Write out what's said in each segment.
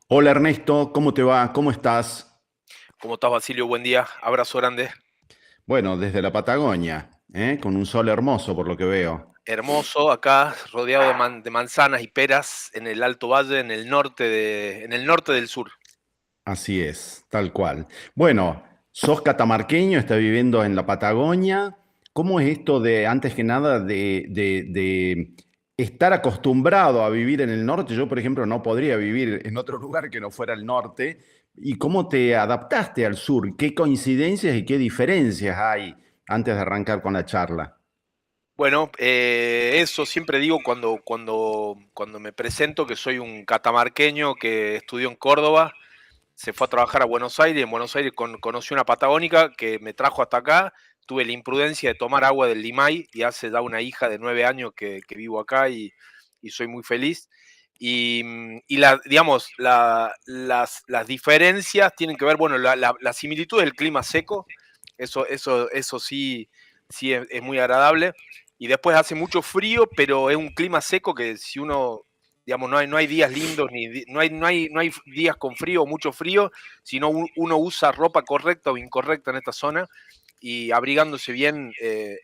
Hola Ernesto, ¿cómo te va? ¿Cómo estás? ¿Cómo estás, Basilio? Buen día. Abrazo grande. Bueno, desde la Patagonia, con un sol hermoso por lo que veo. Hermoso, acá rodeado de manzanas y peras en el Alto Valle, en el norte del sur. Así es, tal cual. Bueno, sos catamarqueño, estás viviendo en la Patagonia. ¿Cómo es esto de, antes que nada, de estar acostumbrado a vivir en el norte? Yo, por ejemplo, no podría vivir en otro lugar que no fuera el norte. ¿Y cómo te adaptaste al sur? ¿Qué coincidencias y qué diferencias hay antes de arrancar con la charla? Bueno, eso siempre digo cuando me presento que soy un catamarqueño que estudió en Córdoba, se fue a trabajar a Buenos Aires, en Buenos Aires conocí una patagónica que me trajo hasta acá, tuve la imprudencia de tomar agua del Limay y hace ya una hija de 9 años que vivo acá y soy muy feliz. Digamos, las diferencias tienen que ver, bueno, la similitud del clima seco, eso sí, sí es muy agradable. Y después hace mucho frío, pero es un clima seco que si uno, digamos, no hay días lindos, no hay días con frío o mucho frío, sino uno usa ropa correcta o incorrecta en esta zona y abrigándose bien,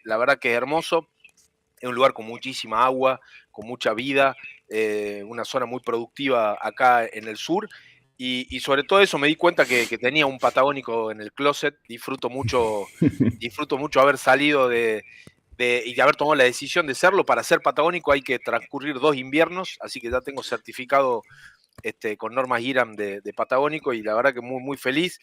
la verdad que es hermoso. Es un lugar con muchísima agua, con mucha vida, una zona muy productiva acá en el sur. Y sobre todo eso me di cuenta que tenía un patagónico en el closet. Disfruto mucho haber salido y de haber tomado la decisión de serlo. Para ser patagónico hay que transcurrir 2 inviernos, así que ya tengo certificado con normas IRAM de patagónico y la verdad que muy, muy feliz.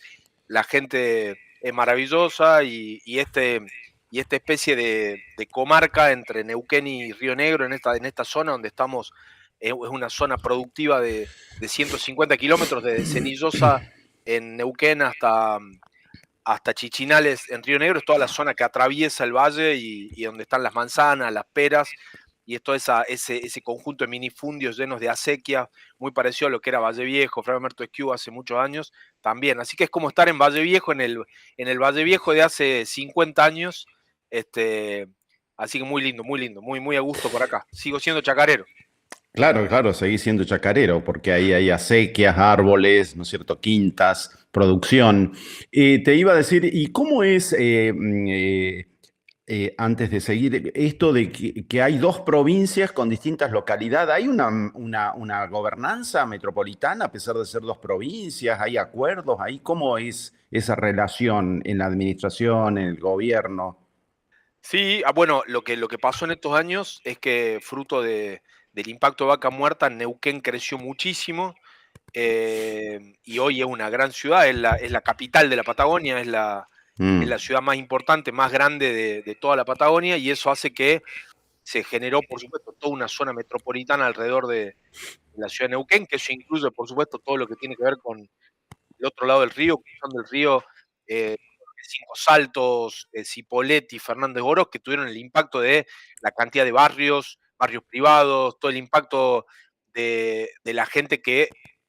La gente es maravillosa y esta especie de comarca entre Neuquén y Río Negro en esta zona donde estamos, es una zona productiva de 150 kilómetros desde Cenillosa en Neuquén hasta Chichinales en Río Negro, es toda la zona que atraviesa el valle y donde están las manzanas, las peras, y es todo ese conjunto de minifundios llenos de acequias, muy parecido a lo que era Valle Viejo, Fray Alberto Esquiu hace muchos años también. Así que es como estar en Valle Viejo, en el Valle Viejo de hace 50 años. Este, Así que muy lindo, muy lindo, muy, muy a gusto por acá. Sigo siendo chacarero. Claro, claro, seguís siendo chacarero, porque ahí hay acequias, árboles, ¿no es cierto?, quintas, producción. Te iba a decir, ¿y cómo es, antes de seguir, esto de que hay dos provincias con distintas localidades? ¿Hay una gobernanza metropolitana a pesar de ser dos provincias? ¿Hay acuerdos ahí? ¿Cómo es esa relación en la administración, en el gobierno? Sí, bueno, lo que pasó en estos años es que fruto del impacto de vaca muerta, Neuquén creció muchísimo y hoy es una gran ciudad, es la capital de la Patagonia, es la Mm. ciudad más importante, más grande de toda la Patagonia, y eso hace que se generó, por supuesto, toda una zona metropolitana alrededor de la ciudad de Neuquén, que eso incluye, por supuesto, todo lo que tiene que ver con el otro lado del río, cruzando el río, Cinco Saltos, Cipolletti, Fernández Oroz, que tuvieron el impacto de la cantidad de barrios privados, todo el impacto de la gente que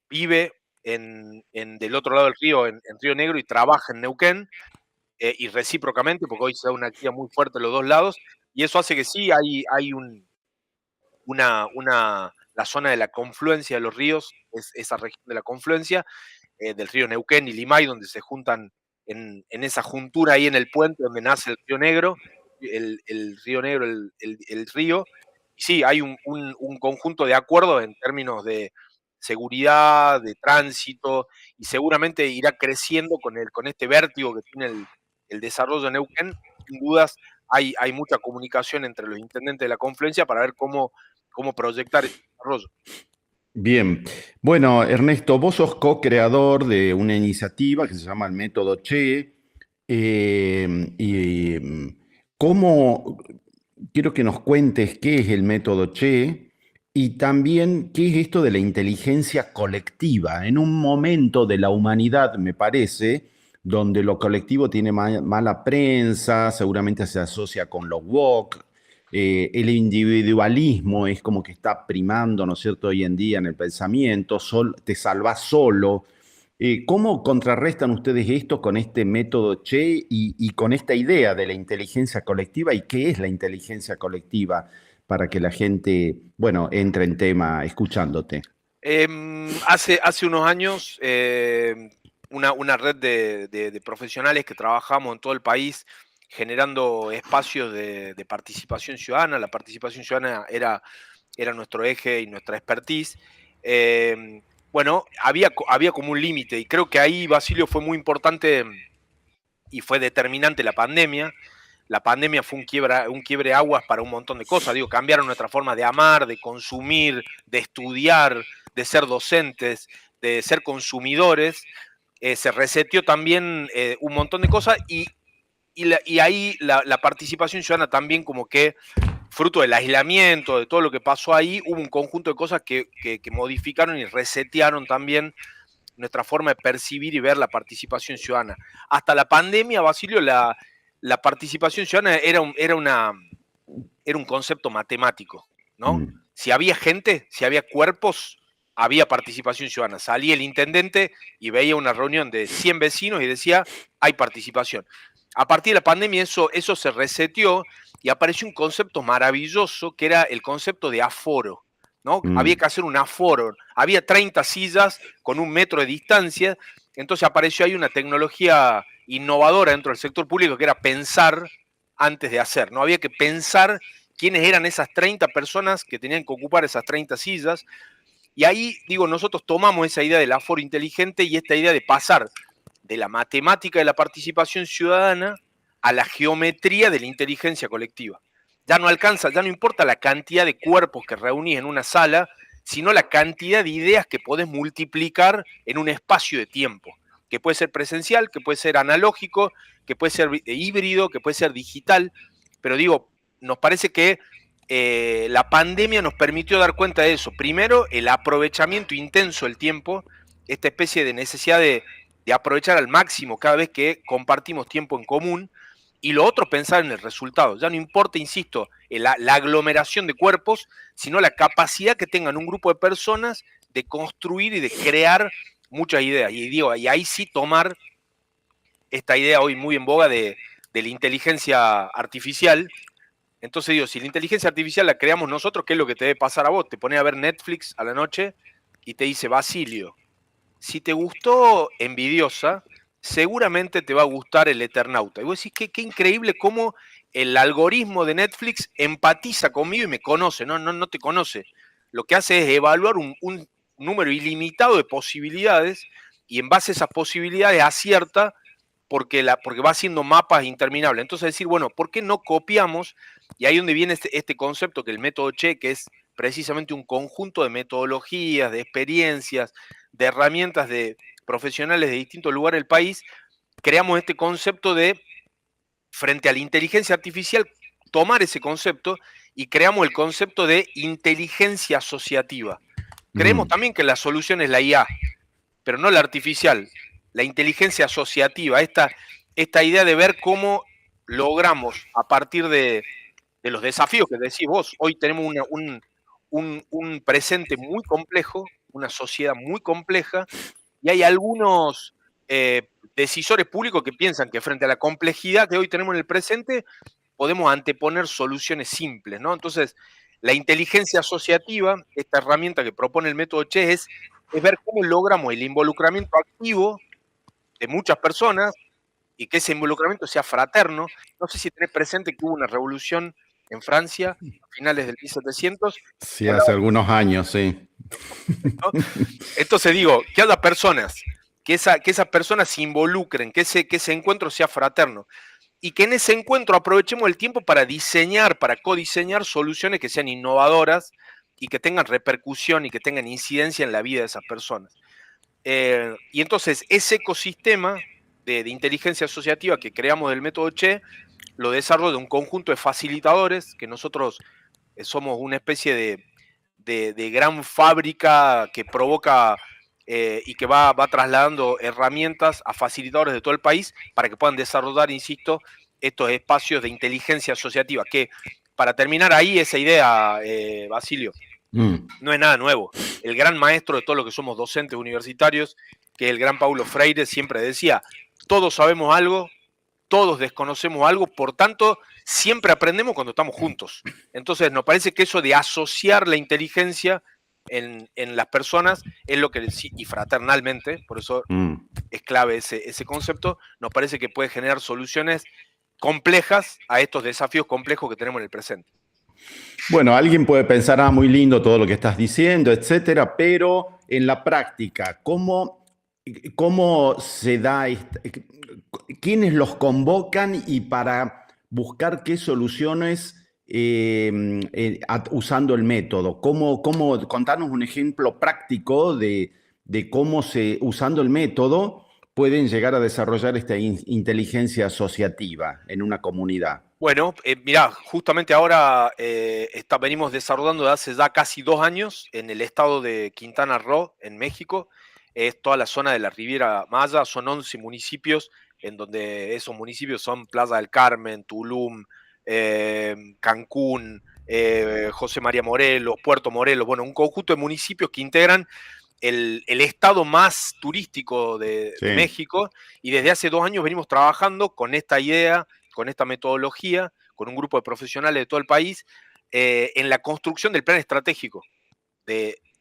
vive del otro lado del río, en Río Negro, y trabaja en Neuquén, y recíprocamente, porque hoy se da una actividad muy fuerte en los dos lados, y eso hace que sí, hay la zona de la confluencia de los ríos, es esa región de la confluencia, del río Neuquén y Limay, donde se juntan en esa juntura ahí en el puente donde nace el río Negro, el río Negro, el río. Y sí, hay un conjunto de acuerdos en términos de seguridad, de tránsito, y seguramente irá creciendo con este vértigo que tiene el desarrollo de Neuquén. Sin dudas, hay mucha comunicación entre los intendentes de la confluencia para ver cómo proyectar ese desarrollo. Bien, bueno, Ernesto, vos sos co-creador de una iniciativa que se llama el Método Che. ¿Cómo, quiero que nos cuentes qué es el Método Che y también qué es esto de la inteligencia colectiva? En un momento de la humanidad, me parece, donde lo colectivo tiene mala prensa, seguramente se asocia con lo woke, el individualismo es como que está primando, ¿no es cierto?, hoy en día en el pensamiento, te salvas solo. ¿Cómo contrarrestan ustedes esto con este método Che y con esta idea de la inteligencia colectiva y qué es la inteligencia colectiva para que la gente, bueno, entre en tema escuchándote? Hace unos años, una red de profesionales que trabajamos en todo el país generando espacios de participación ciudadana. La participación ciudadana era nuestro eje y nuestra expertise. Eh, bueno, había como un límite y creo que ahí, Basilio, fue muy importante y fue determinante la pandemia. La pandemia fue un quiebre aguas para un montón de cosas. Digo, cambiaron nuestra forma de amar, de consumir, de estudiar, de ser docentes, de ser consumidores. Se reseteó también un montón de cosas y ahí la participación ciudadana también como que, fruto del aislamiento, de todo lo que pasó ahí, hubo un conjunto de cosas que modificaron y resetearon también nuestra forma de percibir y ver la participación ciudadana. Hasta la pandemia, Basilio, la participación ciudadana era un concepto matemático, ¿no? Mm, Si había gente, si había cuerpos, había participación ciudadana. Salía el intendente y veía una reunión de 100 vecinos y decía, hay participación. A partir de la pandemia eso se reseteó y apareció un concepto maravilloso que era el concepto de aforo, ¿no? Había mm, que hacer un aforo. Había 30 sillas con 1 metro de distancia. Entonces apareció ahí una tecnología innovadora dentro del sector público que era pensar antes de hacer. No había que pensar quiénes eran esas 30 personas que tenían que ocupar esas 30 sillas. Y ahí, digo, nosotros tomamos esa idea del aforo inteligente y esta idea de pasar de la matemática de la participación ciudadana a la geometría de la inteligencia colectiva. Ya no alcanza, ya no importa la cantidad de cuerpos que reunís en una sala, sino la cantidad de ideas que podés multiplicar en un espacio de tiempo, que puede ser presencial, que puede ser analógico, que puede ser híbrido, que puede ser digital, pero digo, nos parece que la pandemia nos permitió dar cuenta de eso. Primero, el aprovechamiento intenso del tiempo, esta especie de necesidad de aprovechar al máximo cada vez que compartimos tiempo en común. Y lo otro, pensar en el resultado. Ya no importa, insisto, la aglomeración de cuerpos, sino la capacidad que tengan un grupo de personas de construir y de crear muchas ideas. Y digo, y ahí sí tomar esta idea hoy muy en boga de la inteligencia artificial. Entonces digo, si la inteligencia artificial la creamos nosotros, ¿qué es lo que te debe pasar a vos? Te pones a ver Netflix a la noche y te dice, Basilio, si te gustó Envidiosa, seguramente te va a gustar El Eternauta. Y vos decís, qué increíble cómo el algoritmo de Netflix empatiza conmigo y me conoce, no te conoce. Lo que hace es evaluar un número ilimitado de posibilidades y en base a esas posibilidades acierta porque va haciendo mapas interminables. Entonces decir, bueno, ¿por qué no copiamos? Y ahí donde viene este concepto que el método Che, que es precisamente un conjunto de metodologías, de experiencias, de herramientas de profesionales de distintos lugares del país, creamos este concepto de, frente a la inteligencia artificial, tomar ese concepto y creamos el concepto de inteligencia asociativa. Creemos mm. también que la solución es la IA, pero no la artificial, la inteligencia asociativa, esta idea de ver cómo logramos a partir de los desafíos que decís vos, hoy tenemos un presente muy complejo, una sociedad muy compleja, y hay algunos decisores públicos que piensan que frente a la complejidad que hoy tenemos en el presente, podemos anteponer soluciones simples, ¿no? Entonces, la inteligencia asociativa, esta herramienta que propone el método Che, es ver cómo logramos el involucramiento activo de muchas personas y que ese involucramiento sea fraterno. No sé si tenés presente que hubo una revolución en Francia a finales del 1700. Sí, hace algunos años, sí. ¿No? Entonces digo, que haya personas, que esas personas se involucren, que ese encuentro sea fraterno y que en ese encuentro aprovechemos el tiempo para diseñar, para codiseñar soluciones que sean innovadoras y que tengan repercusión y que tengan incidencia en la vida de esas personas. Y entonces ese ecosistema de inteligencia asociativa que creamos del método Che, lo desarrolla un conjunto de facilitadores, que nosotros somos una especie de gran fábrica que provoca y que va trasladando herramientas a facilitadores de todo el país para que puedan desarrollar, insisto, estos espacios de inteligencia asociativa, que para terminar ahí esa idea, Basilio, Mm, no es nada nuevo. El gran maestro de todo lo que somos docentes universitarios, que es el gran Paulo Freire, siempre decía, todos sabemos algo, todos desconocemos algo, por tanto, siempre aprendemos cuando estamos juntos. Entonces, nos parece que eso de asociar la inteligencia en las personas, es lo que, y fraternalmente, por eso Mm. es clave ese concepto, nos parece que puede generar soluciones complejas a estos desafíos complejos que tenemos en el presente. Bueno, alguien puede pensar, muy lindo todo lo que estás diciendo, etcétera, pero en la práctica, ¿cómo se da, quiénes los convocan y para buscar qué soluciones usando el método? Contarnos un ejemplo práctico de cómo usando el método, pueden llegar a desarrollar esta inteligencia asociativa en una comunidad? Bueno, mirá, justamente ahora venimos desarrollando desde hace ya casi 2 años en el estado de Quintana Roo, en México. Es toda la zona de la Riviera Maya, son 11 municipios, en donde esos municipios son Playa del Carmen, Tulum, Cancún, José María Morelos, Puerto Morelos, bueno, un conjunto de municipios que integran el estado más turístico de Sí. México, y desde hace 2 años venimos trabajando con esta idea, con esta metodología, con un grupo de profesionales de todo el país, en la construcción del plan estratégico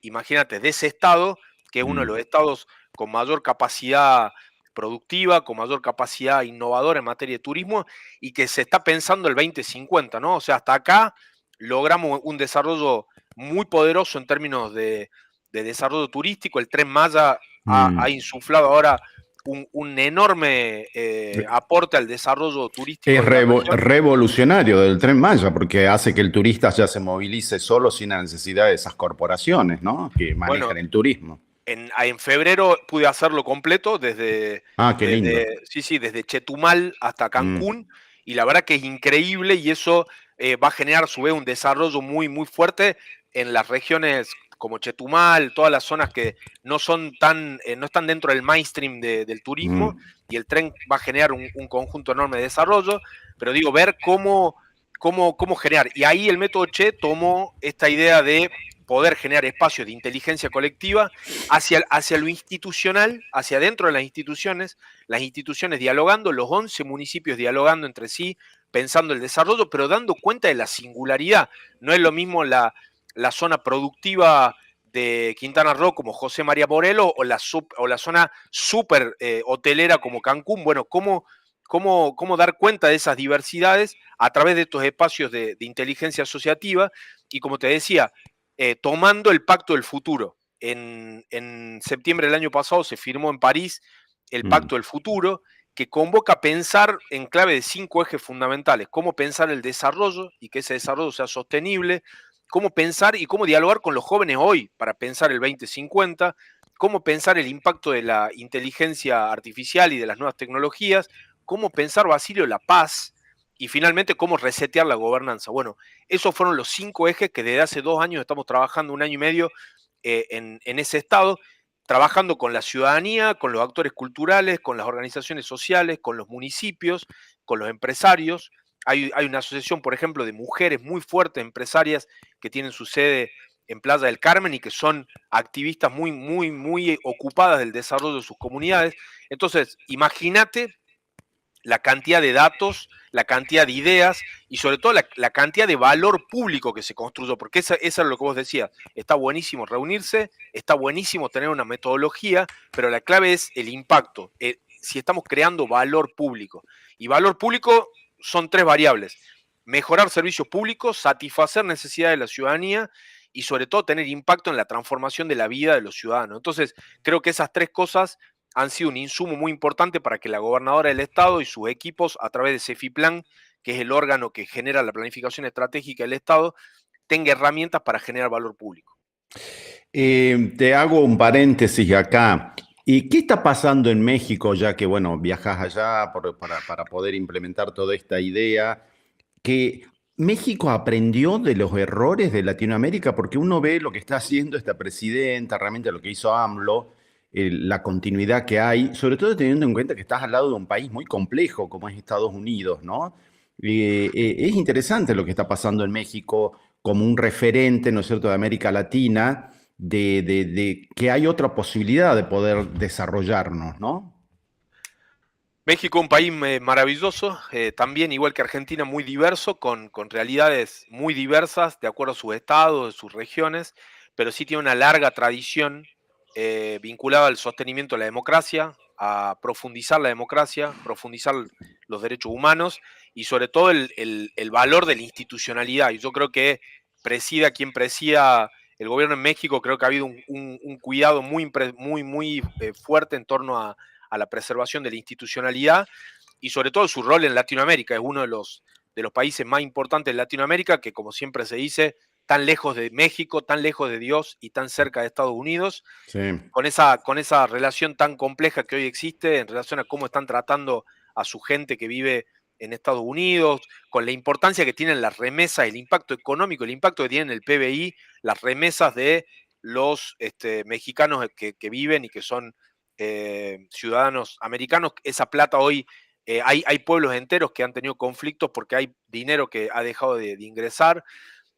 imagínate, de ese estado, que es uno de Mm. los estados con mayor capacidad productiva, con mayor capacidad innovadora en materia de turismo, y que se está pensando el 2050, ¿no? O sea, hasta acá logramos un desarrollo muy poderoso en términos de desarrollo turístico. El Tren Maya ha Mm. insuflado ahora un enorme aporte al desarrollo turístico Es de la región. revolucionario del Tren Maya porque hace que el turista ya se movilice solo sin la necesidad de esas corporaciones, ¿no? Que Bueno, manejan el turismo. en febrero pude hacerlo completo Qué lindo. sí, sí, desde Chetumal hasta Mm. Cancún, y la verdad que es increíble, y eso va a generar a su vez un desarrollo muy, muy fuerte en las regiones como Chetumal, todas las zonas que no están dentro del mainstream del turismo, Mm. y el tren va a generar un conjunto enorme de desarrollo, pero digo, ver cómo generar. Y ahí el método Che tomó esta idea de poder generar espacios de inteligencia colectiva hacia lo institucional, hacia adentro de las instituciones dialogando, los 11 municipios dialogando entre sí, pensando el desarrollo, pero dando cuenta de la singularidad. No es lo mismo la zona productiva de Quintana Roo como José María Morelos, o la zona súper hotelera como Cancún. Bueno, cómo dar cuenta de esas diversidades a través de estos espacios de inteligencia asociativa, y como te decía, tomando el Pacto del Futuro. En septiembre del año pasado se firmó en París el Mm. Pacto del Futuro, que convoca a pensar en clave de 5 ejes fundamentales: cómo pensar el desarrollo y que ese desarrollo sea sostenible, cómo pensar y cómo dialogar con los jóvenes hoy para pensar el 2050, cómo pensar el impacto de la inteligencia artificial y de las nuevas tecnologías, cómo pensar, Basilio, la paz, y finalmente cómo resetear la gobernanza. Bueno, esos fueron los 5 ejes que desde hace 2 años estamos trabajando, 1 año y medio, en ese estado, trabajando con la ciudadanía, con los actores culturales, con las organizaciones sociales, con los municipios, con los empresarios. Hay una asociación, por ejemplo, de mujeres muy fuertes, empresarias, que tienen su sede en Playa del Carmen y que son activistas muy, muy, muy ocupadas del desarrollo de sus comunidades. Entonces, imagínate la cantidad de datos, la cantidad de ideas, y sobre todo la cantidad de valor público que se construyó, porque eso es lo que vos decías. Está buenísimo reunirse, está buenísimo tener una metodología, pero la clave es el impacto, si estamos creando valor público. Y valor público son 3 variables: mejorar servicios públicos, satisfacer necesidades de la ciudadanía, y sobre todo tener impacto en la transformación de la vida de los ciudadanos. Entonces, creo que esas 3 cosas han sido un insumo muy importante para que la gobernadora del estado y sus equipos, a través de Cefiplan, que es el órgano que genera la planificación estratégica del estado, tenga herramientas para generar valor público. Te hago un paréntesis acá. ¿Y qué está pasando en México, ya que, bueno, viajas allá para poder implementar toda esta idea? Que México aprendió de los errores de Latinoamérica, porque uno ve lo que está haciendo esta presidenta, realmente lo que hizo AMLO, la continuidad que hay, sobre todo teniendo en cuenta que estás al lado de un país muy complejo como es Estados Unidos, ¿no? Es interesante lo que está pasando en México como un referente, ¿no es cierto?, de América Latina, de que hay otra posibilidad de poder desarrollarnos, ¿no? México, un país maravilloso, también igual que Argentina, muy diverso, con realidades muy diversas de acuerdo a sus estados, sus regiones, pero sí tiene una larga tradición vinculada al sostenimiento de la democracia, a profundizar la democracia, profundizar los derechos humanos y sobre todo el valor de la institucionalidad. Y yo creo que presida quien presida el gobierno en México, creo que ha habido un cuidado muy fuerte en torno a la preservación de la institucionalidad y sobre todo su rol en Latinoamérica. Es uno de los países más importantes de Latinoamérica que, como siempre se dice, tan lejos de México, tan lejos de Dios y tan cerca de Estados Unidos, Sí, con esa relación tan compleja que hoy existe en relación a cómo están tratando a su gente que vive en Estados Unidos, con la importancia que tienen las remesas, el impacto económico, el impacto que tienen el PBI, las remesas de los mexicanos que viven y que son ciudadanos americanos. Esa plata hoy, hay pueblos enteros que han tenido conflictos porque hay dinero que ha dejado de ingresar.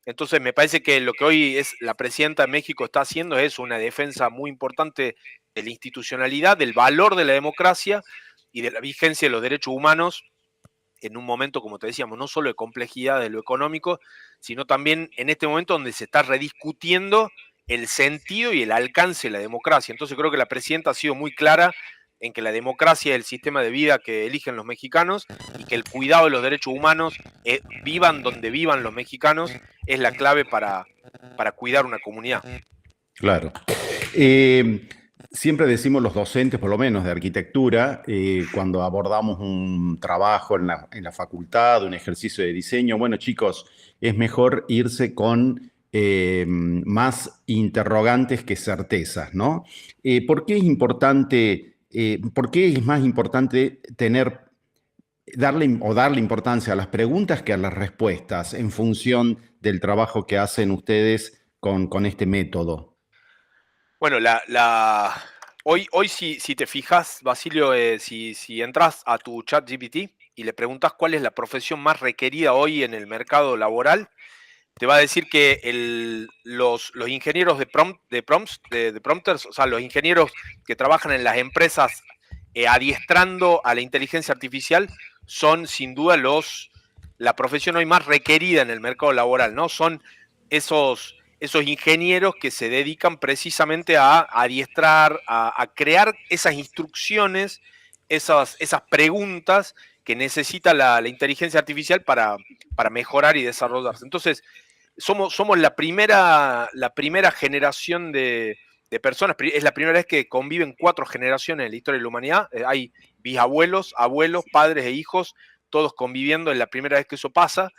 Entonces me parece que lo que hoy es la presidenta de México está haciendo es una defensa muy importante de la institucionalidad, del valor de la democracia y de la vigencia de los derechos humanos en un momento, como te decíamos, no solo de complejidad de lo económico, sino también en este momento donde se está rediscutiendo el sentido y el alcance de la democracia. Entonces creo que la presidenta ha sido muy clara en que la democracia es el sistema de vida que eligen los mexicanos y que el cuidado de los derechos humanos, vivan donde vivan los mexicanos, es la clave para cuidar una comunidad. claro. Eh, Siempre decimos los docentes, por lo menos de arquitectura, cuando abordamos un trabajo en la facultad, un ejercicio de diseño, bueno, chicos, es mejor irse con más interrogantes que certezas, ¿no? ¿Por qué es importante, por qué es más importante darle importancia a las preguntas que a las respuestas en función del trabajo que hacen ustedes con este método? Bueno, hoy si te fijas, Basilio, si entras a tu chat GPT y le preguntas cuál es la profesión más requerida hoy en el mercado laboral, te va a decir que los ingenieros de prompters, o sea, los ingenieros que trabajan en las empresas adiestrando a la inteligencia artificial, son sin duda la profesión hoy más requerida en el mercado laboral, ¿no? Son esos ingenieros que se dedican precisamente a adiestrar, a crear esas instrucciones, esas preguntas que necesita la inteligencia artificial para mejorar y desarrollarse. Entonces, somos la primera generación de personas, es la primera vez que conviven 4 generaciones en la historia de la humanidad. Hay bisabuelos, abuelos, padres e hijos, todos conviviendo, es la primera vez que eso pasa.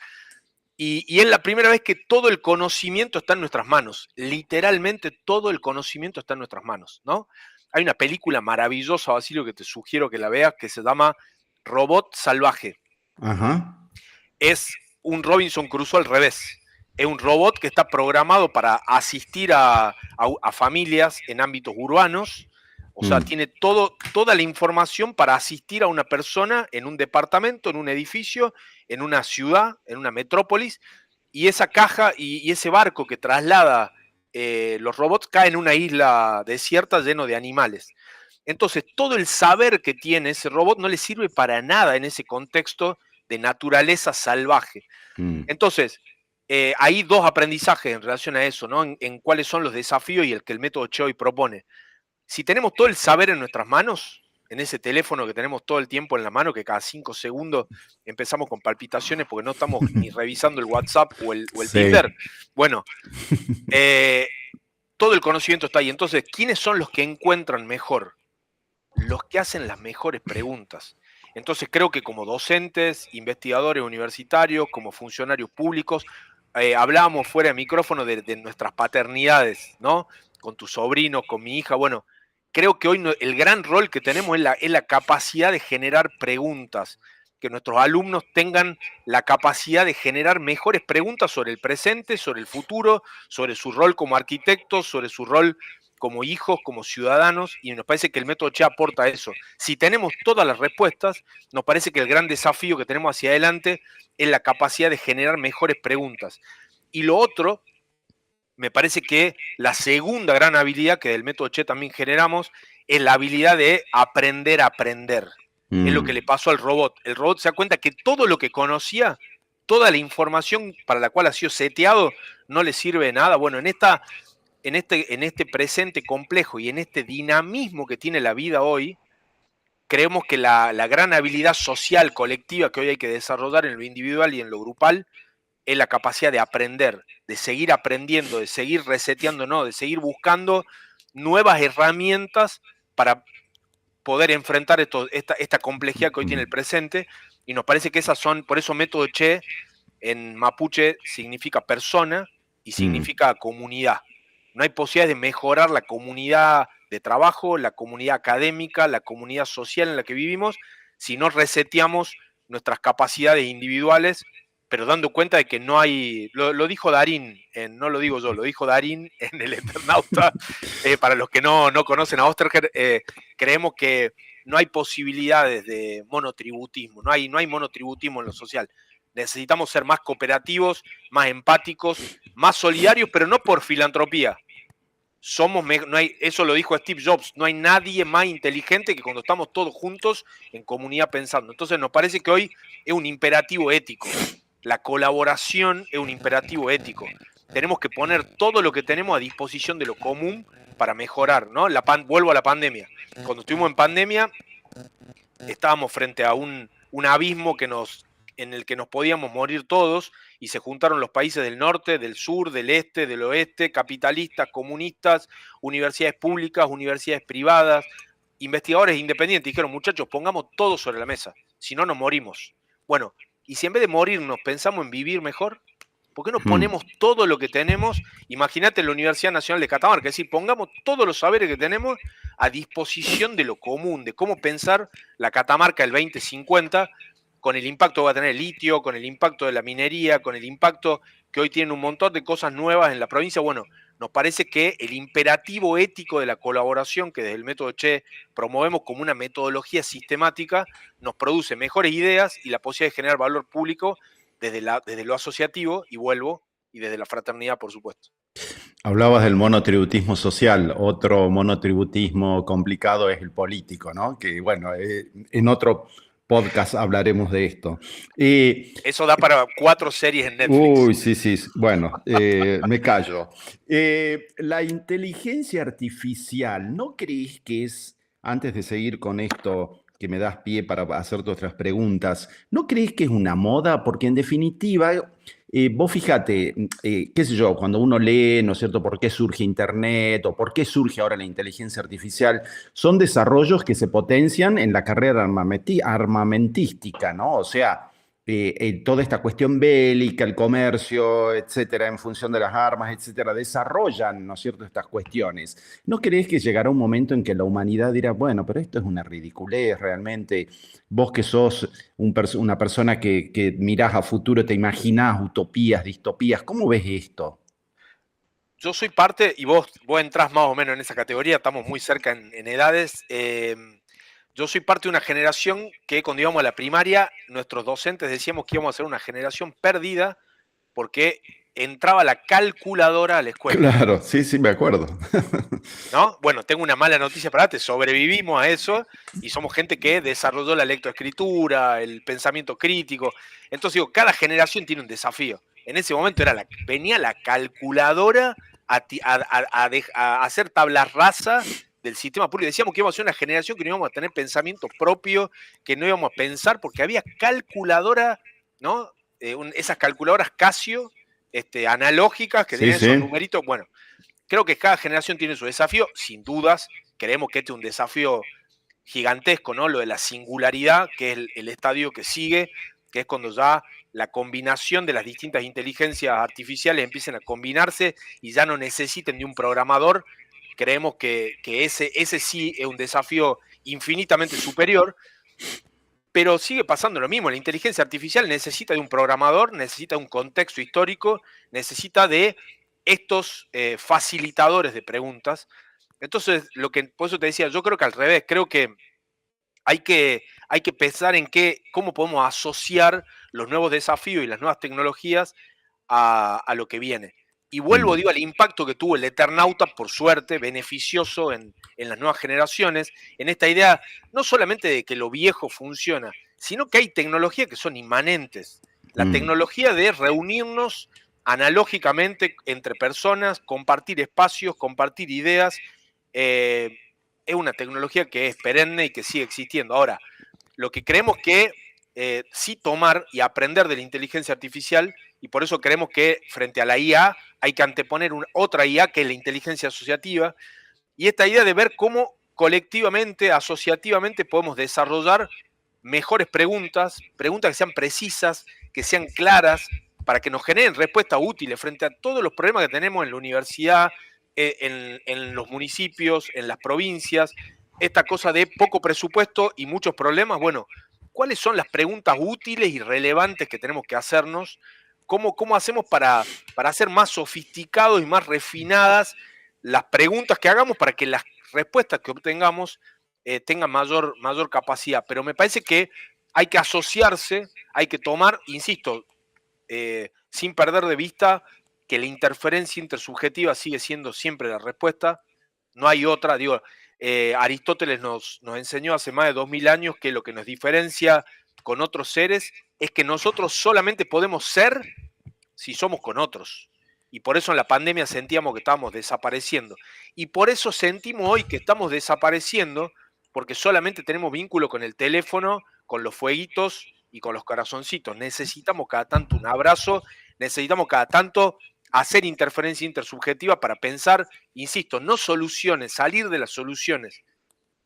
Y es la primera vez que todo el conocimiento está en nuestras manos. Literalmente todo el conocimiento está en nuestras manos, ¿no? Hay una película maravillosa, Basilio, que te sugiero que la veas, que se llama Robot Salvaje. Ajá. Es un Robinson Crusoe al revés. Es un robot que está programado para asistir a familias en ámbitos urbanos. O sea, tiene toda la información para asistir a una persona en un departamento, en un edificio, en una ciudad, en una metrópolis. Y esa caja y ese barco que traslada los robots cae en una isla desierta lleno de animales. Entonces, todo el saber que tiene ese robot no le sirve para nada en ese contexto de naturaleza salvaje. Mm. Entonces, hay 2 aprendizajes en relación a eso, ¿no? En cuáles son los desafíos y el que el método Che hoy propone. Si tenemos todo el saber en nuestras manos, en ese teléfono que tenemos todo el tiempo en la mano, que cada 5 segundos empezamos con palpitaciones porque no estamos ni revisando el WhatsApp o el Sí. Tinder, bueno, todo el conocimiento está ahí. Entonces, ¿quiénes son los que encuentran mejor? Los que hacen las mejores preguntas. Entonces creo que como docentes, investigadores universitarios, como funcionarios públicos, hablábamos fuera de micrófono de nuestras paternidades, ¿no? Con tu sobrino, con mi hija. Bueno, creo que hoy el gran rol que tenemos es la capacidad de generar preguntas, que nuestros alumnos tengan la capacidad de generar mejores preguntas sobre el presente, sobre el futuro, sobre su rol como arquitectos, sobre su rol como hijos, como ciudadanos, y nos parece que el método Che aporta eso. Si tenemos todas las respuestas, nos parece que el gran desafío que tenemos hacia adelante es la capacidad de generar mejores preguntas. Y lo otro, me parece que la segunda gran habilidad que del método Che también generamos es la habilidad de aprender a aprender. Es lo que le pasó al robot. El robot se da cuenta que todo lo que conocía, toda la información para la cual ha sido seteado, no le sirve de nada. Bueno, en esta en este presente complejo y en este dinamismo que tiene la vida hoy, creemos que la gran habilidad social colectiva que hoy hay que desarrollar en lo individual y en lo grupal es la capacidad de aprender, de seguir aprendiendo, de seguir reseteándonos, de seguir buscando nuevas herramientas para poder enfrentar esta complejidad que hoy tiene el presente. Y nos parece que esas son, por eso método Che en mapuche significa persona y significa comunidad. No hay posibilidad de mejorar la comunidad de trabajo, la comunidad académica, la comunidad social en la que vivimos, si no reseteamos nuestras capacidades individuales, pero dando cuenta de que no hay, lo dijo Darín, no lo digo yo, lo dijo Darín en El Eternauta, para los que no conocen a Osterger, creemos que no hay posibilidades de monotributismo, no hay monotributismo en lo social. Necesitamos ser más cooperativos, más empáticos, más solidarios, pero no por filantropía. Eso lo dijo Steve Jobs, no hay nadie más inteligente que cuando estamos todos juntos en comunidad pensando. Entonces nos parece que hoy es un imperativo ético. La colaboración es un imperativo ético. Tenemos que poner todo lo que tenemos a disposición de lo común para mejorar, ¿no? Vuelvo a la pandemia. Cuando estuvimos en pandemia, estábamos frente a un abismo en el que nos podíamos morir todos, y se juntaron los países del norte, del sur, del este, del oeste, capitalistas, comunistas, universidades públicas, universidades privadas, investigadores independientes. Dijeron, muchachos, pongamos todo sobre la mesa, si no nos morimos. Bueno, y si en vez de morirnos pensamos en vivir mejor, ¿por qué no ponemos todo lo que tenemos? Imagínate la Universidad Nacional de Catamarca, es decir, pongamos todos los saberes que tenemos a disposición de lo común, de cómo pensar la Catamarca del 2050, con el impacto que va a tener el litio, con el impacto de la minería, con el impacto que hoy tiene un montón de cosas nuevas en la provincia. Bueno, nos parece que el imperativo ético de la colaboración, que desde el método Che promovemos como una metodología sistemática, nos produce mejores ideas y la posibilidad de generar valor público desde lo asociativo, y vuelvo, y desde la fraternidad, por supuesto. Hablabas del monotributismo social. Otro monotributismo complicado es el político, ¿no? Que bueno, en otro podcast hablaremos de esto. Eso da para 4 series en Netflix. Uy, sí, sí. Bueno, me callo. La inteligencia artificial, ¿no crees que es, antes de seguir con esto, que me das pie para hacerte otras preguntas, ¿no crees que es una moda? Porque en definitiva, vos fíjate, qué sé yo, cuando uno lee, ¿no es cierto?, por qué surge Internet o por qué surge ahora la inteligencia artificial, son desarrollos que se potencian en la carrera armamentística, ¿no? O sea, toda esta cuestión bélica, el comercio, etcétera, en función de las armas, etcétera, desarrollan, ¿no es cierto?, estas cuestiones. ¿No crees que llegará un momento en que la humanidad dirá, bueno, pero esto es una ridiculez realmente? Vos que sos una persona que mirás a futuro, te imaginás utopías, distopías, ¿cómo ves esto? Yo soy parte, y vos entrás más o menos en esa categoría, estamos muy cerca en edades. Yo soy parte de una generación que cuando íbamos a la primaria, nuestros docentes decíamos que íbamos a ser una generación perdida porque entraba la calculadora a la escuela. Claro, sí, sí, me acuerdo. ¿No? Bueno, tengo una mala noticia para ti, sobrevivimos a eso y somos gente que desarrolló la lectoescritura, el pensamiento crítico. Entonces digo, cada generación tiene un desafío. En ese momento venía la calculadora a hacer tabla rasa del sistema público. Decíamos que íbamos a ser una generación que no íbamos a tener pensamiento propio, que no íbamos a pensar, porque había calculadora, ¿no? Esas calculadoras Casio, analógicas, que Sí, tenían esos sí. numeritos. Bueno, creo que cada generación tiene su desafío, sin dudas. Creemos que este es un desafío gigantesco, ¿no? Lo de la singularidad, que es el estadio que sigue, que es cuando ya la combinación de las distintas inteligencias artificiales empiecen a combinarse y ya no necesiten de un programador. Creemos que ese sí es un desafío infinitamente superior, pero sigue pasando lo mismo. La inteligencia artificial necesita de un programador, necesita de un contexto histórico, necesita de estos facilitadores de preguntas. Entonces, por eso te decía, yo creo que al revés, creo que hay que pensar en cómo podemos asociar los nuevos desafíos y las nuevas tecnologías a lo que viene. Y vuelvo, digo, al impacto que tuvo el Eternauta, por suerte, beneficioso en las nuevas generaciones, en esta idea no solamente de que lo viejo funciona, sino que hay tecnologías que son inmanentes. La tecnología de reunirnos analógicamente entre personas, compartir espacios, compartir ideas. Es una tecnología que es perenne y que sigue existiendo. Ahora, lo que creemos que sí tomar y aprender de la inteligencia artificial, y por eso creemos que frente a la IA hay que anteponer otra IA que es la inteligencia asociativa, y esta idea de ver cómo colectivamente, asociativamente podemos desarrollar mejores preguntas, preguntas que sean precisas, que sean claras, para que nos generen respuestas útiles frente a todos los problemas que tenemos en la universidad, en los municipios, en las provincias, esta cosa de poco presupuesto y muchos problemas. Bueno, ¿cuáles son las preguntas útiles y relevantes que tenemos que hacernos? ¿Cómo hacemos para hacer más sofisticados y más refinadas las preguntas que hagamos para que las respuestas que obtengamos tengan mayor capacidad? Pero me parece que hay que asociarse, hay que tomar, insisto, sin perder de vista que la interferencia intersubjetiva sigue siendo siempre la respuesta, no hay otra. Digo, Aristóteles nos enseñó hace más de 2000 años que lo que nos diferencia con otros seres es que nosotros solamente podemos ser si somos con otros. Y por eso en la pandemia sentíamos que estábamos desapareciendo. Y por eso sentimos hoy que estamos desapareciendo, porque solamente tenemos vínculo con el teléfono, con los fueguitos y con los corazoncitos. Necesitamos cada tanto un abrazo, necesitamos cada tanto hacer interferencia intersubjetiva para pensar, insisto, no soluciones, salir de las soluciones,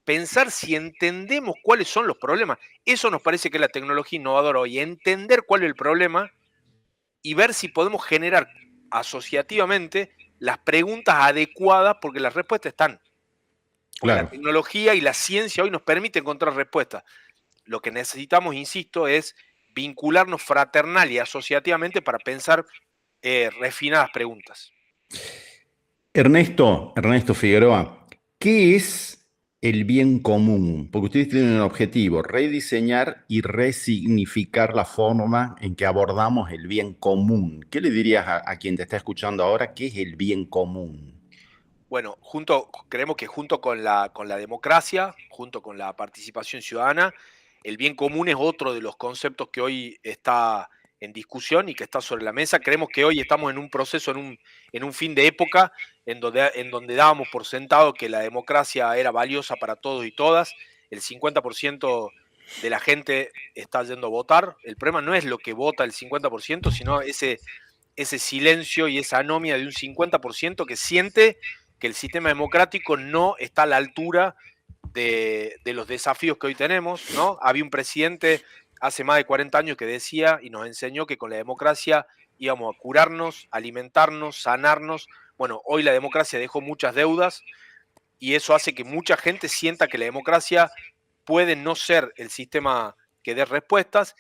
pensar si entendemos cuáles son los problemas. Eso nos parece que es la tecnología innovadora hoy, entender cuál es el problema y ver si podemos generar asociativamente las preguntas adecuadas, porque las respuestas están. Porque la Claro. tecnología y la ciencia hoy nos permite encontrar respuestas. Lo que necesitamos, insisto, es vincularnos fraternal y asociativamente para pensar refinadas preguntas. Ernesto Figueroa, ¿qué es el bien común? Porque ustedes tienen un objetivo, rediseñar y resignificar la forma en que abordamos el bien común. ¿Qué le dirías a quien te está escuchando ahora? ¿Qué es el bien común? Bueno, creemos que junto con la democracia, junto con la participación ciudadana, el bien común es otro de los conceptos que hoy está en discusión y que está sobre la mesa. Creemos que hoy estamos en un proceso, en un fin de época, en donde dábamos por sentado que la democracia era valiosa para todos y todas. El 50% de la gente está yendo a votar. El problema no es lo que vota el 50%, sino ese silencio y esa anomia de un 50% que siente que el sistema democrático no está a la altura de los desafíos que hoy tenemos, ¿no? Había un presidente hace más de 40 años que decía y nos enseñó que con la democracia íbamos a curarnos, alimentarnos, sanarnos. Bueno, hoy la democracia dejó muchas deudas y eso hace que mucha gente sienta que la democracia puede no ser el sistema que dé respuestas.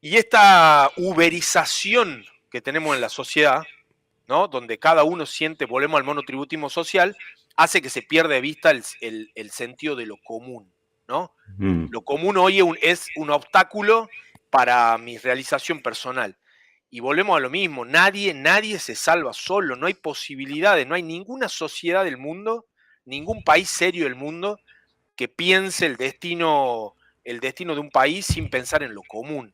Y esta uberización que tenemos en la sociedad, ¿no? Donde cada uno siente, volvemos al monotributismo social, hace que se pierda de vista el sentido de lo común, ¿no? Mm. Lo común hoy es un obstáculo para mi realización personal. Y volvemos a lo mismo, nadie se salva solo, no hay posibilidades, no hay ninguna sociedad del mundo, ningún país serio del mundo que piense el destino de un país sin pensar en lo común,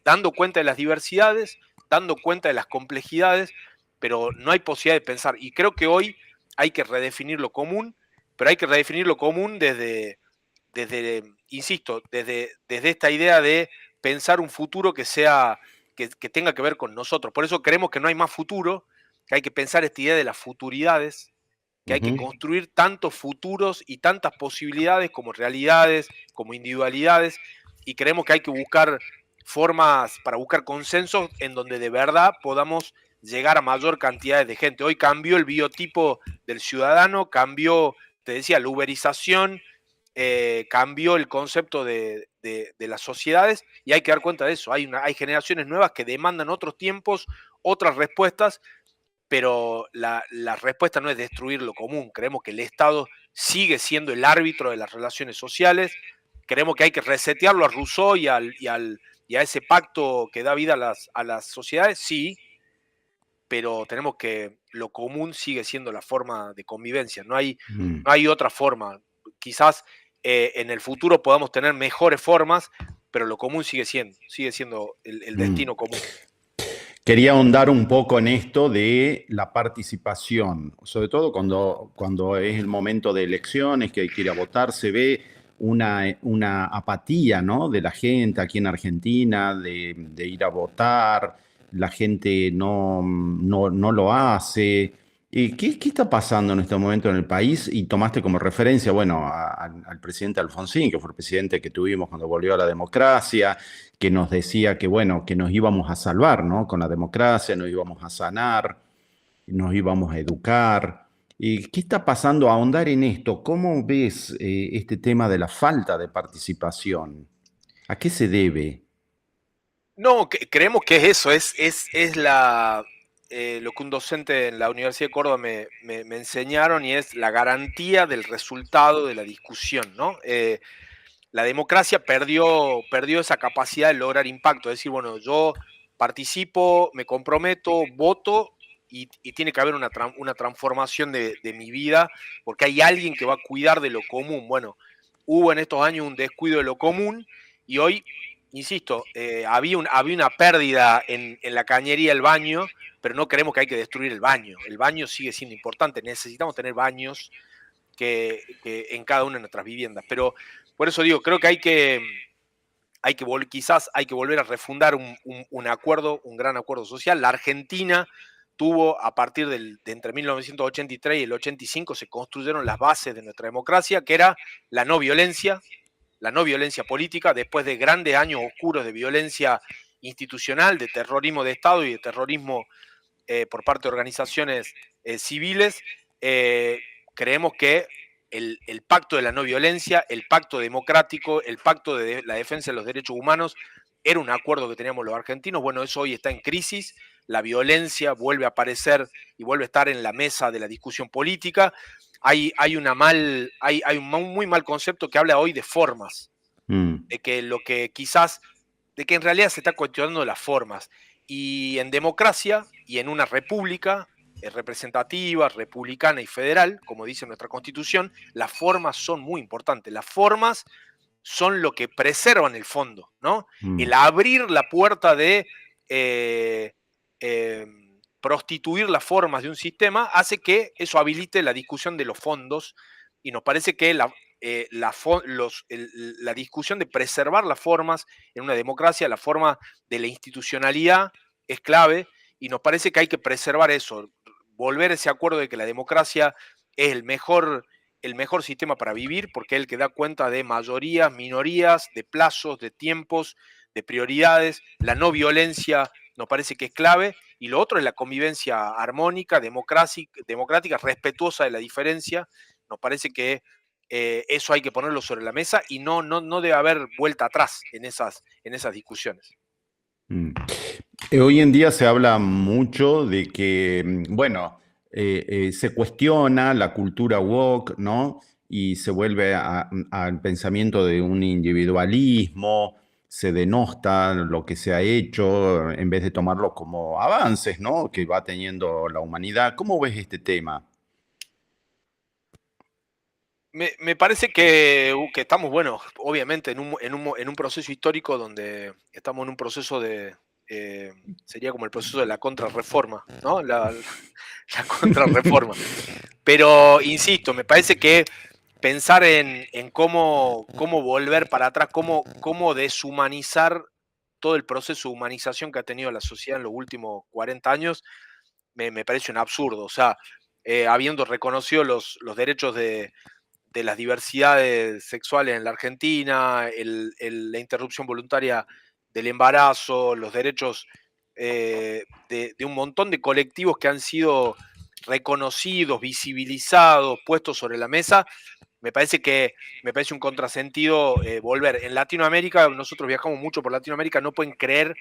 dando cuenta de las diversidades, dando cuenta de las complejidades, pero no hay posibilidad de pensar. Y creo que hoy hay que redefinir lo común, pero hay que redefinir lo común insisto, desde esta idea de pensar un futuro que tenga que ver con nosotros. Por eso creemos que no hay más futuro, que hay que pensar esta idea de las futuridades, que hay que Ujú. construir tantos futuros y tantas posibilidades como realidades, como individualidades, y creemos que hay que buscar formas para buscar consensos en donde de verdad podamos llegar a mayor cantidad de gente. Hoy cambió el biotipo del ciudadano, cambió, te decía, la uberización, cambió el concepto de las sociedades y hay que dar cuenta de eso. Hay generaciones nuevas que demandan otros tiempos, otras respuestas, pero la respuesta no es destruir lo común. Creemos que el Estado sigue siendo el árbitro de las relaciones sociales. Creemos que hay que resetearlo a Rousseau y a ese pacto que da vida a las sociedades, sí, pero tenemos que lo común sigue siendo la forma de convivencia. No hay, Mm. no hay otra forma. Quizás en el futuro podamos tener mejores formas, pero lo común sigue siendo el Mm. destino común. Quería ahondar un poco en esto de la participación, sobre todo cuando es el momento de elecciones, que hay que ir a votar, se ve una apatía, ¿no? De la gente aquí en Argentina, de ir a votar, la gente no lo hace. ¿Qué está pasando en este momento en el país? Y tomaste como referencia, bueno, al presidente Alfonsín, que fue el presidente que tuvimos cuando volvió a la democracia, que nos decía que, bueno, que nos íbamos a salvar, ¿no? Con la democracia, nos íbamos a sanar, nos íbamos a educar. ¿Qué está pasando? A ahondar en esto, ¿cómo ves este tema de la falta de participación? ¿A qué se debe? No, creemos que es eso, es lo que un docente en la Universidad de Córdoba me enseñaron y es la garantía del resultado de la discusión, ¿no? La democracia perdió esa capacidad de lograr impacto, es decir, bueno, yo participo, me comprometo, voto y tiene que haber una transformación de mi vida porque hay alguien que va a cuidar de lo común. Bueno, hubo en estos años un descuido de lo común y hoy, insisto, había una pérdida en la cañería del baño, pero no creemos que hay que destruir el baño. El baño sigue siendo importante, necesitamos tener baños que en cada una de nuestras viviendas. Pero por eso digo, creo que quizás hay que volver a refundar un acuerdo, un gran acuerdo social. La Argentina tuvo, a partir de entre 1983 y el 85, se construyeron las bases de nuestra democracia, que era la no violencia, política, después de grandes años oscuros de violencia institucional, de terrorismo de Estado y de terrorismo por parte de organizaciones civiles. Creemos que el pacto de la no violencia, el pacto democrático, el pacto de la defensa de los derechos humanos, era un acuerdo que teníamos los argentinos. Bueno, eso hoy está en crisis, la violencia vuelve a aparecer y vuelve a estar en la mesa de la discusión política. Hay un muy mal concepto que habla hoy de formas, Mm, de que lo que quizás, de que en realidad se está cuestionando las formas. Y en democracia y en una república representativa, republicana y federal, como dice nuestra constitución, las formas son muy importantes. Las formas son lo que preservan el fondo, ¿no? mm, El abrir la puerta de eh, eh, prostituir las formas de un sistema hace que eso habilite la discusión de los fondos y nos parece que la discusión de preservar las formas en una democracia, la forma de la institucionalidad es clave y nos parece que hay que preservar eso, volver a ese acuerdo de que la democracia es el mejor sistema para vivir porque es el que da cuenta de mayorías, minorías, de plazos, de tiempos, de prioridades. La no violencia nos parece que es clave y lo otro es la convivencia armónica, democrática, respetuosa de la diferencia. Nos parece que eso hay que ponerlo sobre la mesa y no debe haber vuelta atrás en esas discusiones. mm. Hoy en día se habla mucho de que, bueno, se cuestiona la cultura woke, ¿no? Y se vuelve al pensamiento de un individualismo, se denosta lo que se ha hecho en vez de tomarlo como avances, ¿no? Que va teniendo la humanidad. ¿Cómo ves este tema? Me parece que estamos, bueno, obviamente en un proceso histórico donde estamos en un proceso eh, sería como el proceso de la contrarreforma, ¿no? La contrarreforma. Pero, insisto, me parece que pensar en cómo volver para atrás, cómo deshumanizar todo el proceso de humanización que ha tenido la sociedad en los últimos 40 años, me parece un absurdo. O sea, habiendo reconocido los derechos de las diversidades sexuales en la Argentina, la interrupción voluntaria del embarazo, los derechos de un montón de colectivos que han sido reconocidos, visibilizados, puestos sobre la mesa, me parece un contrasentido volver. En Latinoamérica, nosotros viajamos mucho por Latinoamérica, no pueden creer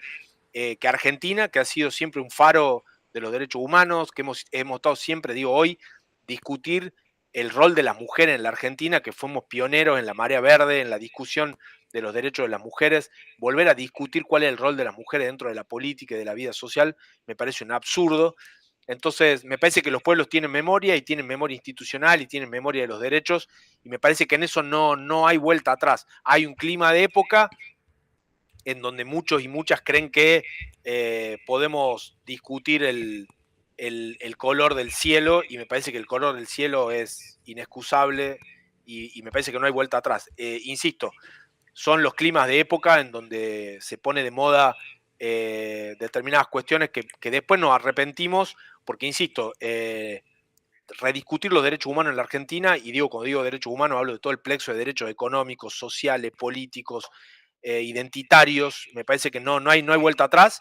que Argentina, que ha sido siempre un faro de los derechos humanos, que hemos estado siempre, digo hoy, discutir el rol de las mujeres en la Argentina, que fuimos pioneros en la marea verde, en la discusión de los derechos de las mujeres, volver a discutir cuál es el rol de las mujeres dentro de la política y de la vida social, me parece un absurdo. Entonces, me parece que los pueblos tienen memoria y tienen memoria institucional y tienen memoria de los derechos, y me parece que en eso no hay vuelta atrás. Hay un clima de época en donde muchos y muchas creen que podemos discutir el color del cielo, y me parece que el color del cielo es inexcusable y me parece que no hay vuelta atrás. Insisto, son los climas de época en donde se pone de moda determinadas cuestiones que después nos arrepentimos, porque, insisto, rediscutir los derechos humanos en la Argentina, y digo, cuando digo derechos humanos, hablo de todo el plexo de derechos económicos, sociales, políticos, identitarios. Me parece que no hay vuelta atrás,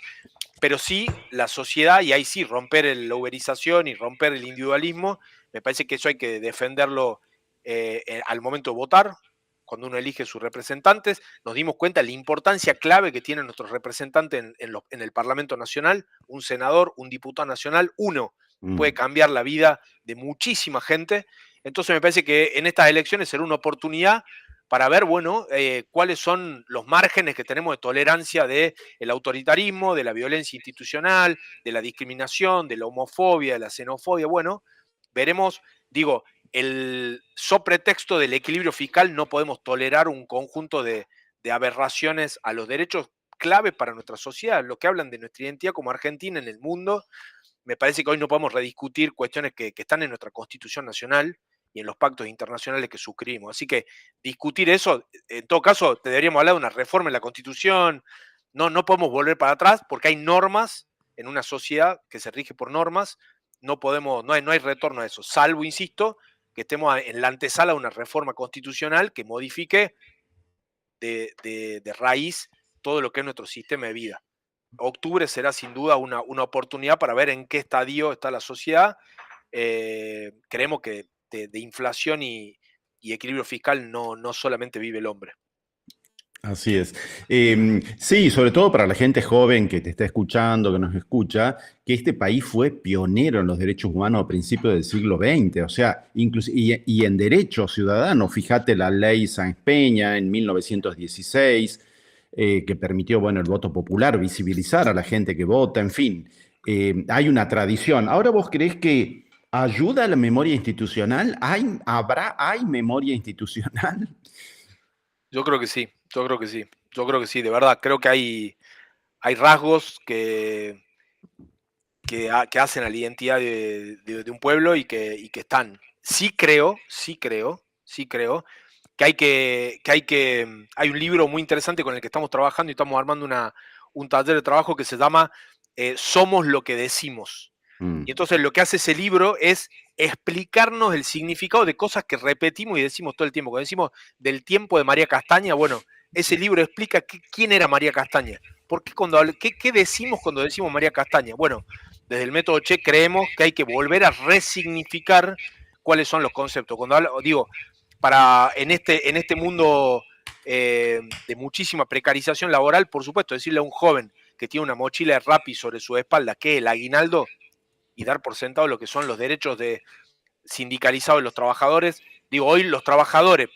pero sí la sociedad, y ahí sí romper la uberización y romper el individualismo. Me parece que eso hay que defenderlo al momento de votar, cuando uno elige sus representantes. Nos dimos cuenta de la importancia clave que tienen nuestros representantes en el Parlamento Nacional. Un senador, un diputado nacional, uno puede cambiar la vida de muchísima gente. Entonces me parece que en estas elecciones será una oportunidad para ver, bueno, cuáles son los márgenes que tenemos de tolerancia del autoritarismo, de la violencia institucional, de la discriminación, de la homofobia, de la xenofobia. Bueno, veremos, digo, el pretexto del equilibrio fiscal no podemos tolerar un conjunto de aberraciones a los derechos clave para nuestra sociedad, lo que hablan de nuestra identidad como Argentina en el mundo. Me parece que hoy no podemos rediscutir cuestiones que están en nuestra Constitución Nacional y en los pactos internacionales que suscribimos. Así que discutir eso, en todo caso, te deberíamos hablar de una reforma en la Constitución. No podemos volver para atrás porque hay normas en una sociedad que se rige por normas. No hay retorno a eso, salvo, insisto, que estemos en la antesala de una reforma constitucional que modifique de raíz todo lo que es nuestro sistema de vida. Octubre será sin duda una oportunidad para ver en qué estadio está la sociedad. Creemos que de inflación y equilibrio fiscal no solamente vive el hombre. Así es. Sí, sobre todo para la gente joven que te está escuchando, que nos escucha, que este país fue pionero en los derechos humanos a principios del siglo XX, o sea, y en derechos ciudadanos. Fíjate la ley Sáenz Peña en 1916, que permitió, bueno, el voto popular, visibilizar a la gente que vota, en fin. Hay una tradición. Ahora, ¿vos creés que ayuda a la memoria institucional? ¿Hay memoria institucional? Yo creo que sí, de verdad. Creo que hay rasgos que hacen a la identidad de un pueblo y que están. Sí creo que hay un libro muy interesante con el que estamos trabajando y estamos armando un taller de trabajo que se llama Somos lo que decimos. Y entonces lo que hace ese libro es explicarnos el significado de cosas que repetimos y decimos todo el tiempo. Cuando decimos del tiempo de María Castaña, bueno, ese libro explica quién era María Castaña. ¿Qué decimos cuando decimos María Castaña? Bueno, desde el método Che creemos que hay que volver a resignificar cuáles son los conceptos. En este mundo de muchísima precarización laboral, por supuesto, decirle a un joven que tiene una mochila de Rappi sobre su espalda que el aguinaldo, y dar por sentado lo que son los derechos sindicalizados de los trabajadores. Hoy los trabajadores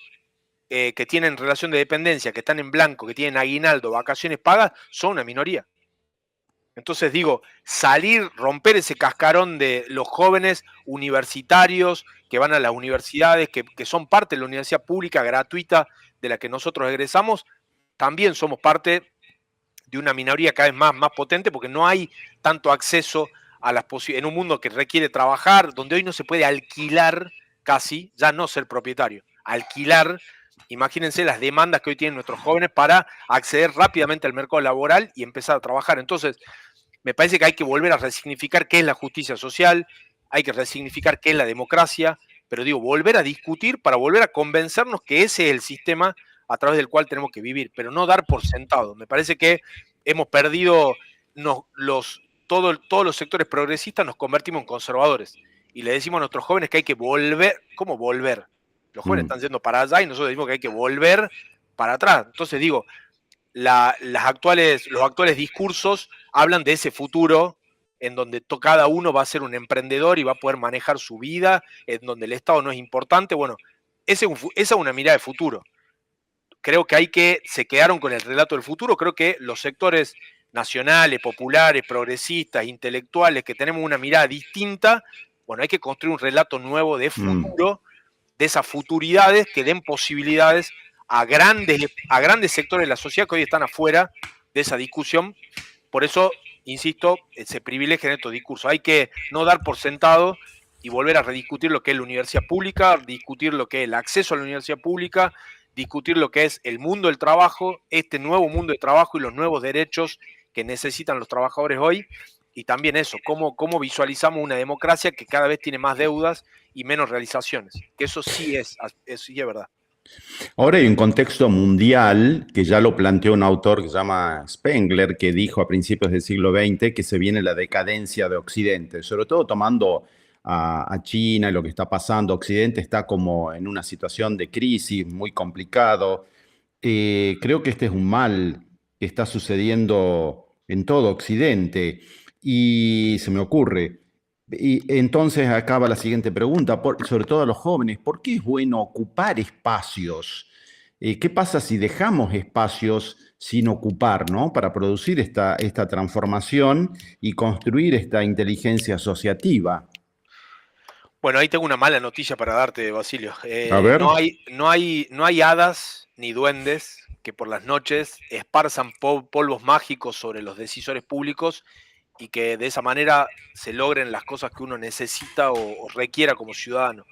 que tienen relación de dependencia, que están en blanco, que tienen aguinaldo, vacaciones pagas, son una minoría. Entonces romper ese cascarón de los jóvenes universitarios que van a las universidades, que son parte de la universidad pública gratuita de la que nosotros egresamos. También somos parte de una minoría cada vez más potente, porque no hay tanto acceso a las posibilidades en un mundo que requiere trabajar, donde hoy no se puede alquilar casi, ya no ser propietario, alquilar. Imagínense las demandas que hoy tienen nuestros jóvenes para acceder rápidamente al mercado laboral y empezar a trabajar. Entonces, me parece que hay que volver a resignificar qué es la justicia social, hay que resignificar qué es la democracia, pero volver a discutir para volver a convencernos que ese es el sistema a través del cual tenemos que vivir, pero no dar por sentado. Me parece que hemos perdido todos los sectores progresistas, nos convertimos en conservadores y le decimos a nuestros jóvenes que hay que volver. ¿Cómo volver? Los jóvenes están yendo para allá y nosotros decimos que hay que volver para atrás. Entonces los actuales discursos hablan de ese futuro en donde cada uno va a ser un emprendedor y va a poder manejar su vida, en donde el Estado no es importante. Bueno, esa es una mirada de futuro. Creo que se quedaron con el relato del futuro. Creo que los sectores nacionales, populares, progresistas, intelectuales, que tenemos una mirada distinta, bueno, hay que construir un relato nuevo de futuro, de esas futuridades que den posibilidades a grandes sectores de la sociedad que hoy están afuera de esa discusión. Por eso, insisto, se privilegian estos discursos. Hay que no dar por sentado y volver a rediscutir lo que es la universidad pública, discutir lo que es el acceso a la universidad pública, discutir lo que es el mundo del trabajo, este nuevo mundo del trabajo y los nuevos derechos que necesitan los trabajadores hoy. Y también eso, cómo visualizamos una democracia que cada vez tiene más deudas y menos realizaciones. Que eso sí sí es verdad. Ahora hay un contexto mundial que ya lo planteó un autor que se llama Spengler, que dijo a principios del siglo XX que se viene la decadencia de Occidente, sobre todo tomando a China y lo que está pasando. Occidente está como en una situación de crisis muy complicado. Creo que este es un mal que está sucediendo en todo Occidente y se me ocurre. Y entonces acaba la siguiente pregunta, sobre todo a los jóvenes, ¿por qué es bueno ocupar espacios? ¿Qué pasa si dejamos espacios sin ocupar, ¿no? Para producir esta transformación y construir esta inteligencia asociativa? Bueno, ahí tengo una mala noticia para darte, Basilio. A ver. No hay hadas ni duendes que por las noches esparzan polvos mágicos sobre los decisores públicos y que de esa manera se logren las cosas que uno necesita o requiera como ciudadano.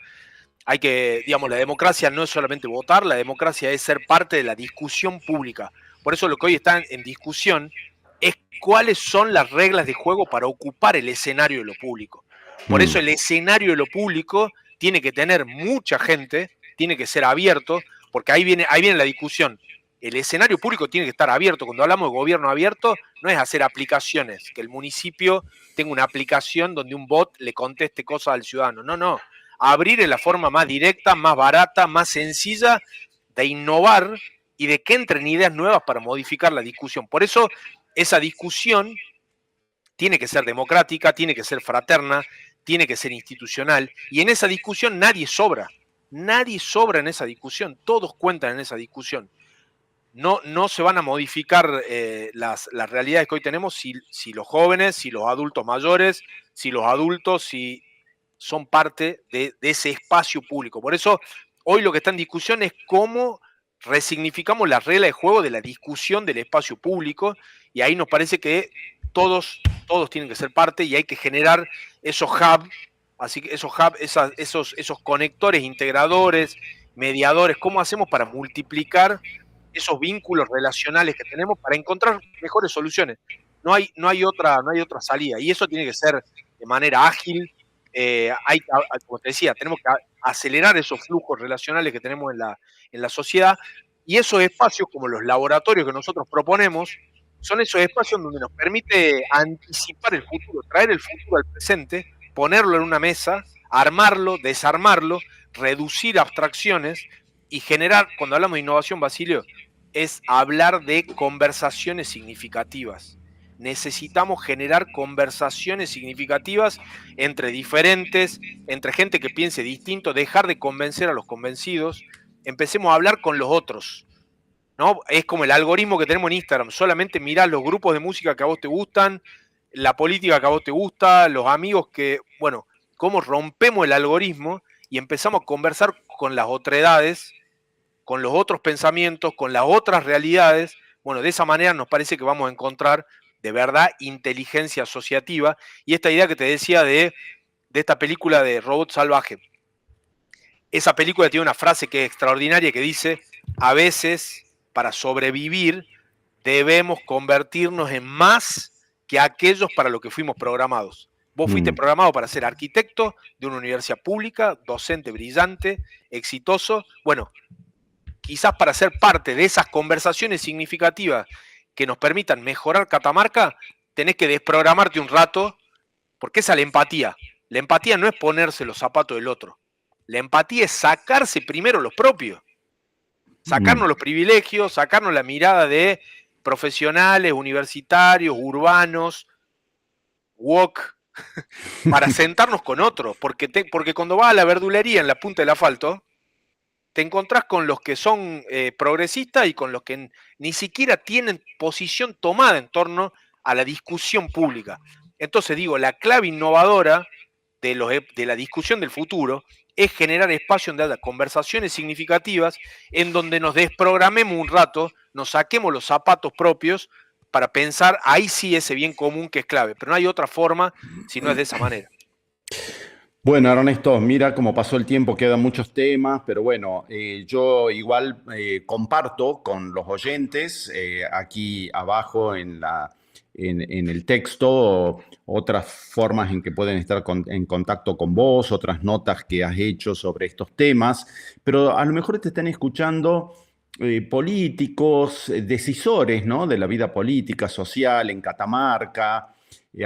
Digamos, la democracia no es solamente votar, la democracia es ser parte de la discusión pública. Por eso lo que hoy está en discusión es cuáles son las reglas de juego para ocupar el escenario de lo público. Por eso el escenario de lo público tiene que tener mucha gente, tiene que ser abierto, porque ahí viene la discusión. El escenario público tiene que estar abierto. Cuando hablamos de gobierno abierto, no es hacer aplicaciones, que el municipio tenga una aplicación donde un bot le conteste cosas al ciudadano. No. Abrir es la forma más directa, más barata, más sencilla de innovar y de que entren ideas nuevas para modificar la discusión. Por eso esa discusión tiene que ser democrática, tiene que ser fraterna, tiene que ser institucional, y en esa discusión nadie sobra en esa discusión, todos cuentan en esa discusión. No se van a modificar las realidades que hoy tenemos si los jóvenes, si los adultos mayores, si los adultos, si son parte de ese espacio público. Por eso hoy lo que está en discusión es cómo resignificamos la regla de juego de la discusión del espacio público, y ahí nos parece que todos tienen que ser parte y hay que generar esos hubs, así que esos conectores integradores, mediadores. ¿Cómo hacemos para multiplicar esos vínculos relacionales que tenemos para encontrar mejores soluciones? No hay otra salida, y eso tiene que ser de manera ágil. Como te decía, tenemos que acelerar esos flujos relacionales que tenemos en la sociedad, y esos espacios, como los laboratorios que nosotros proponemos, son esos espacios donde nos permite anticipar el futuro, traer el futuro al presente, ponerlo en una mesa, armarlo, desarmarlo, reducir abstracciones y generar. Cuando hablamos de innovación, Basilio, es hablar de conversaciones significativas. Necesitamos generar conversaciones significativas entre diferentes, entre gente que piense distinto, dejar de convencer a los convencidos, empecemos a hablar con los otros, ¿no? Es como el algoritmo que tenemos en Instagram, solamente mirás los grupos de música que a vos te gustan, la política que a vos te gusta, los amigos que, bueno, cómo rompemos el algoritmo y empezamos a conversar con las otredades, con los otros pensamientos, con las otras realidades. Bueno, de esa manera nos parece que vamos a encontrar de verdad inteligencia asociativa, y esta idea que te decía de esta película de Robot Salvaje. Esa película tiene una frase que es extraordinaria que dice: a veces para sobrevivir debemos convertirnos en más que aquellos para los que fuimos programados. Vos fuiste programado para ser arquitecto de una universidad pública, docente brillante, exitoso. Bueno, quizás para ser parte de esas conversaciones significativas que nos permitan mejorar Catamarca, tenés que desprogramarte un rato, porque esa es la empatía. La empatía no es ponerse los zapatos del otro. La empatía es sacarse primero los propios. Sacarnos los privilegios, sacarnos la mirada de profesionales, universitarios, urbanos, woke, para sentarnos con otros. Porque cuando vas a la verdulería en la punta del asfalto, te encontrás con los que son progresistas y con los que ni siquiera tienen posición tomada en torno a la discusión pública. Entonces digo, la clave innovadora de la discusión del futuro es generar espacios donde haya conversaciones significativas, en donde nos desprogramemos un rato, nos saquemos los zapatos propios para pensar ahí sí ese bien común que es clave, pero no hay otra forma si no es de esa manera. Bueno, Ernesto, mira cómo pasó el tiempo, quedan muchos temas, pero bueno, yo igual comparto con los oyentes aquí abajo en el texto otras formas en que pueden estar en contacto con vos, otras notas que has hecho sobre estos temas, pero a lo mejor te están escuchando políticos, decisores, ¿no? De la vida política, social en Catamarca,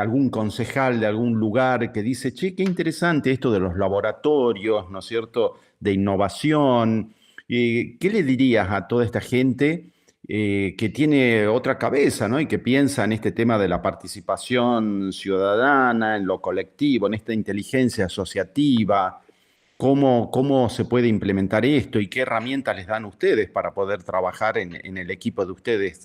algún concejal de algún lugar que dice, che, qué interesante esto de los laboratorios, ¿no es cierto?, de innovación. ¿Qué le dirías a toda esta gente que tiene otra cabeza, ¿no? Y que piensa en este tema de la participación ciudadana, en lo colectivo, en esta inteligencia asociativa? ¿Cómo se puede implementar esto y qué herramientas les dan ustedes para poder trabajar en el equipo de ustedes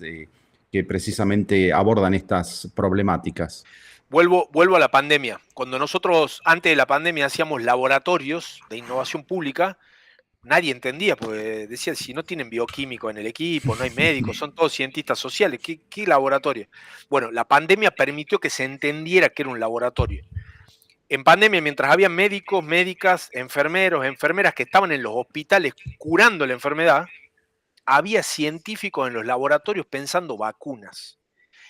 que precisamente abordan estas problemáticas? Vuelvo a la pandemia. Cuando nosotros antes de la pandemia hacíamos laboratorios de innovación pública, nadie entendía, porque decían, si no tienen bioquímico en el equipo, no hay médicos, son todos cientistas sociales, ¿qué laboratorio? Bueno, la pandemia permitió que se entendiera que era un laboratorio. En pandemia, mientras había médicos, médicas, enfermeros, enfermeras que estaban en los hospitales curando la enfermedad, había científicos en los laboratorios pensando vacunas.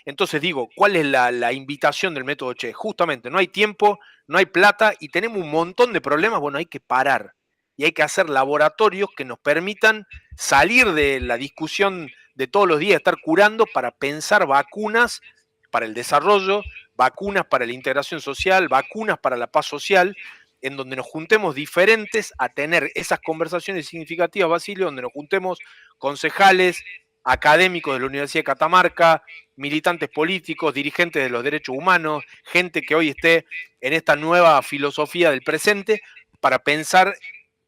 Entonces digo, ¿cuál es la invitación del método Che? Justamente, no hay tiempo, no hay plata y tenemos un montón de problemas, bueno, hay que parar y hay que hacer laboratorios que nos permitan salir de la discusión de todos los días, estar curando para pensar vacunas para el desarrollo, vacunas para la integración social, vacunas para la paz social, en donde nos juntemos diferentes a tener esas conversaciones significativas, Basilio, donde nos juntemos concejales, académicos de la Universidad de Catamarca, militantes políticos, dirigentes de los derechos humanos, gente que hoy esté en esta nueva filosofía del presente, para pensar,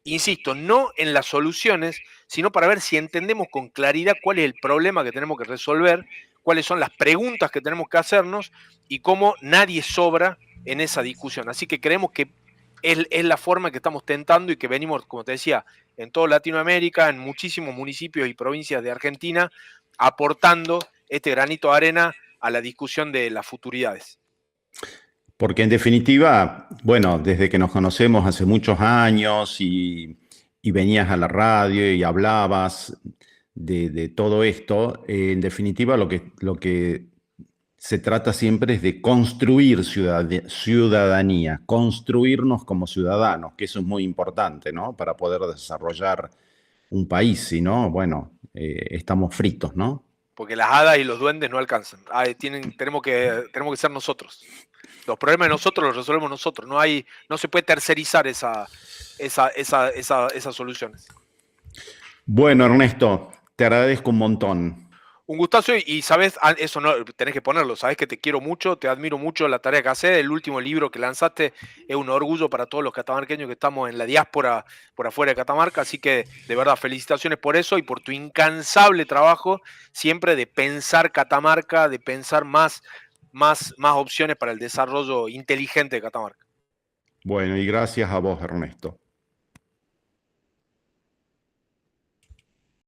insisto, no en las soluciones, sino para ver si entendemos con claridad cuál es el problema que tenemos que resolver, cuáles son las preguntas que tenemos que hacernos y cómo nadie sobra en esa discusión. Así que creemos que es la forma que estamos tentando y que venimos, como te decía, en toda Latinoamérica, en muchísimos municipios y provincias de Argentina, aportando este granito de arena a la discusión de las futuridades. Porque en definitiva, bueno, desde que nos conocemos hace muchos años y venías a la radio y hablabas de todo esto, en definitiva lo que se trata siempre es de construir ciudadanía, construirnos como ciudadanos, que eso es muy importante, ¿no? Para poder desarrollar un país, si no, bueno, estamos fritos, ¿no? Porque las hadas y los duendes no alcanzan. Tenemos que ser nosotros. Los problemas de nosotros los resolvemos nosotros. No se puede tercerizar esas soluciones. Bueno, Ernesto, te agradezco un montón. Un gustazo y sabes, eso no tenés que ponerlo, sabes que te quiero mucho, te admiro mucho la tarea que haces, el último libro que lanzaste es un orgullo para todos los catamarqueños que estamos en la diáspora por afuera de Catamarca, así que de verdad felicitaciones por eso y por tu incansable trabajo siempre de pensar Catamarca, de pensar más opciones para el desarrollo inteligente de Catamarca. Bueno, y gracias a vos, Ernesto.